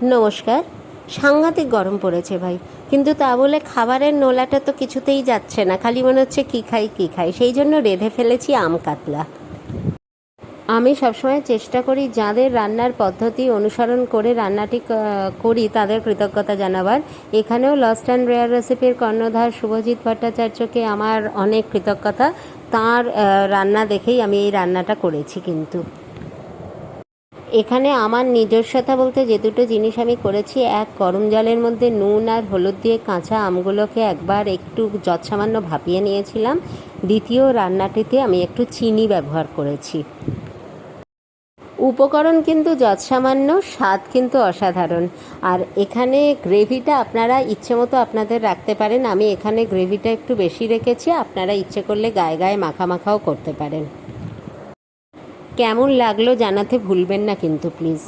নমস্কার। সাংঘাতিক গরম পড়েছে ভাই, কিন্তু তা বলে খাবারের নোলাটা তো কিছুতেই যাচ্ছে না। খালি মনে হচ্ছে কী খাই কী খাই, সেই জন্য রেঁধে ফেলেছি আম কাতলা। আমি সবসময় চেষ্টা করি যাদের রান্নার পদ্ধতি অনুসরণ করে রান্নাটি করি তাদের কৃতজ্ঞতা জানাবার। এখানেও লস্ট অ্যান্ড রেয়ার রেসিপির কর্ণধার শুভজিৎ ভট্টাচার্যকে আমার অনেক কৃতজ্ঞতা। তাঁর রান্না দেখেই আমি এই রান্নাটা করেছি। কিন্তু এখানে আমার নিজস্বতা বলতে যে দুটো জিনিস আমি করেছি, এক, গরম জলের মধ্যে নুন আর হলুদ দিয়ে কাঁচা আমগুলোকে একবার একটু যৎসামান্য ভাপিয়ে নিয়েছিলাম। দ্বিতীয়, রান্নাটিতে আমি একটু চিনি ব্যবহার করেছি। উপকরণ কিন্তু যৎসামান্য, স্বাদ কিন্তু অসাধারণ। আর এখানে গ্রেভিটা আপনারা ইচ্ছে মতো আপনাদের রাখতে পারেন। আমি এখানে গ্রেভিটা একটু বেশি রেখেছি, আপনারা ইচ্ছে করলে গায়ে গায়ে মাখা মাখাও করতে পারেন। কেমন লাগলো জানাতে ভুলবেন না কিন্তু প্লিজ।